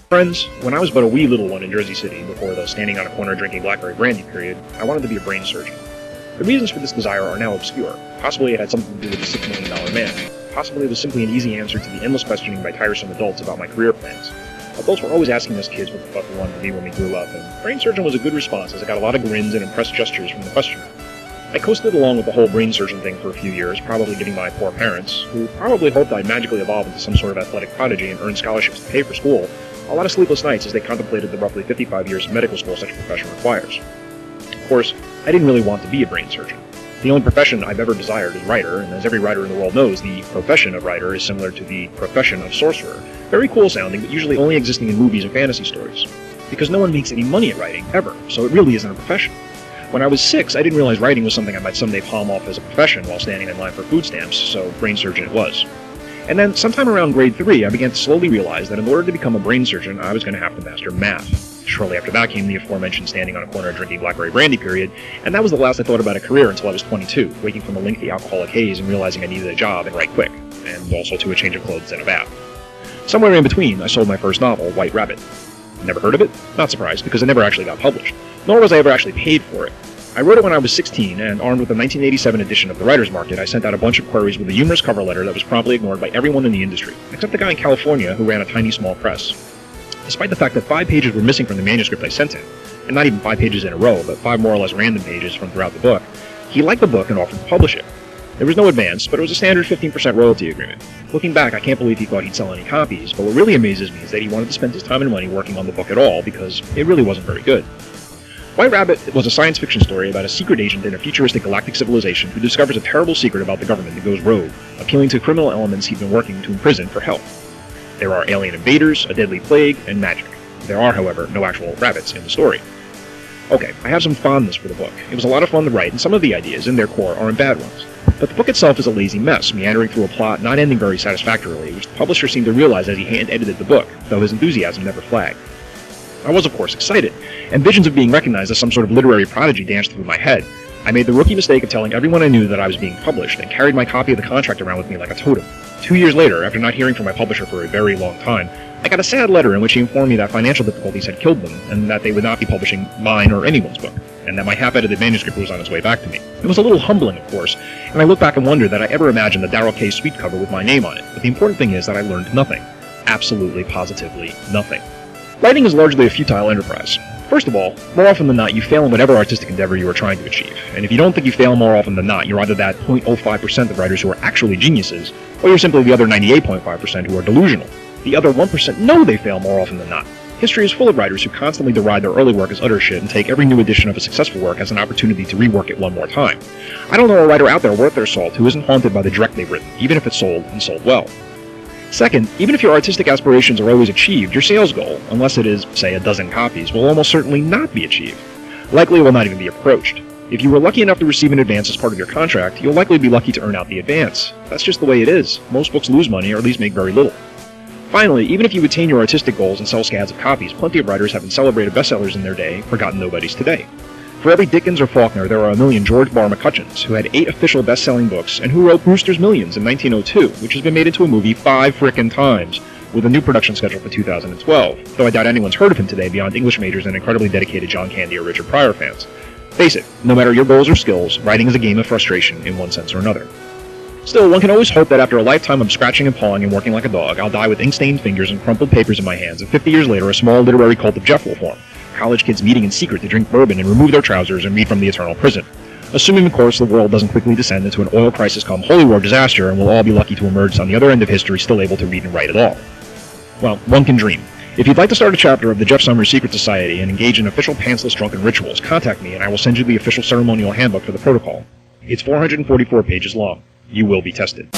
Friends, when I was but a wee little one in Jersey City, before the standing on a corner drinking blackberry brandy period, I wanted to be a brain surgeon. The reasons for this desire are now obscure. Possibly it had something to do with the $6 million man. Possibly it was simply an easy answer to the endless questioning by tiresome adults about my career plans. Adults were always asking us kids what the fuck we wanted to be when we grew up, and brain surgeon was a good response as it got a lot of grins and impressed gestures from the questioner. I coasted along with the whole brain surgeon thing for a few years, probably giving my poor parents, who probably hoped I'd magically evolve into some sort of athletic prodigy and earn scholarships to pay for school, a lot of sleepless nights as they contemplated the roughly 55 years of medical school such a profession requires. Of course, I didn't really want to be a brain surgeon. The only profession I've ever desired is writer, and as every writer in the world knows, the profession of writer is similar to the profession of sorcerer. Very cool sounding, but usually only existing in movies and fantasy stories. Because no one makes any money at writing, ever, so it really isn't a profession. When I was 6, I didn't realize writing was something I might someday palm off as a profession while standing in line for food stamps, so brain surgeon it was. And then, sometime around grade 3, I began to slowly realize that in order to become a brain surgeon, I was going to have to master math. Shortly after that came the aforementioned standing on a corner drinking blackberry brandy period, and that was the last I thought about a career until I was 22, waking from a lengthy alcoholic haze and realizing I needed a job and right quick, and also to a change of clothes and a bath. Somewhere in between, I sold my first novel, White Rabbit. Never heard of it? Not surprised, because it never actually got published, nor was I ever actually paid for it. I wrote it when I was 16, and armed with the 1987 edition of the Writer's Market, I sent out a bunch of queries with a humorous cover letter that was promptly ignored by everyone in the industry, except the guy in California who ran a tiny small press. Despite the fact that 5 pages were missing from the manuscript I sent him, and not even 5 pages in a row, but 5 more or less random pages from throughout the book, he liked the book and offered to publish it. There was no advance, but it was a standard 15% royalty agreement. Looking back, I can't believe he thought he'd sell any copies, but what really amazes me is that he wanted to spend his time and money working on the book at all, because it really wasn't very good. White Rabbit was a science fiction story about a secret agent in a futuristic galactic civilization who discovers a terrible secret about the government that goes rogue, appealing to criminal elements he'd been working to imprison for help. There are alien invaders, a deadly plague, and magic. There are, however, no actual rabbits in the story. Okay, I have some fondness for the book. It was a lot of fun to write, and some of the ideas, in their core, aren't bad ones. But the book itself is a lazy mess, meandering through a plot not ending very satisfactorily, which the publisher seemed to realize as he hand-edited the book, though his enthusiasm never flagged. I was, of course, excited, and visions of being recognized as some sort of literary prodigy danced through my head. I made the rookie mistake of telling everyone I knew that I was being published, and carried my copy of the contract around with me like a totem. 2 years later, after not hearing from my publisher for a very long time, I got a sad letter in which he informed me that financial difficulties had killed them, and that they would not be publishing mine or anyone's book, and that my half-edited manuscript was on its way back to me. It was a little humbling, of course, and I look back and wonder that I ever imagined the Darrell K. Sweet cover with my name on it, but the important thing is that I learned nothing. Absolutely, positively nothing. Writing is largely a futile enterprise. First of all, more often than not, you fail in whatever artistic endeavor you are trying to achieve. And if you don't think you fail more often than not, you're either that 0.05% of writers who are actually geniuses, or you're simply the other 98.5% who are delusional. The other 1% know they fail more often than not. History is full of writers who constantly deride their early work as utter shit and take every new edition of a successful work as an opportunity to rework it one more time. I don't know a writer out there worth their salt who isn't haunted by the dreck they've written, even if it's sold, and sold well. Second, even if your artistic aspirations are always achieved, your sales goal, unless it is, say, a dozen copies, will almost certainly not be achieved. Likely it will not even be approached. If you were lucky enough to receive an advance as part of your contract, you'll likely be lucky to earn out the advance. That's just the way it is. Most books lose money, or at least make very little. Finally, even if you attain your artistic goals and sell scads of copies, plenty of writers have been celebrated bestsellers in their day, forgotten nobodies today. For every Dickens or Faulkner, there are a million George Barr McCutcheons, who had 8 official best-selling books, and who wrote Brewster's Millions in 1902, which has been made into a movie 5 frickin' times, with a new production schedule for 2012, though I doubt anyone's heard of him today beyond English majors and incredibly dedicated John Candy or Richard Pryor fans. Face it, no matter your goals or skills, writing is a game of frustration in one sense or another. Still, one can always hope that after a lifetime of scratching and pawing and working like a dog, I'll die with ink-stained fingers and crumpled papers in my hands, and 50 years later a small literary cult of Jeff will form. College kids meeting in secret to drink bourbon and remove their trousers and read from the eternal prison. Assuming, of course, the world doesn't quickly descend into an oil crisis come Holy War disaster and we'll all be lucky to emerge on the other end of history still able to read and write at all. Well, one can dream. If you'd like to start a chapter of the Jeff Summers Secret Society and engage in official pantsless drunken rituals, contact me and I will send you the official ceremonial handbook for the protocol. It's 444 pages long. You will be tested.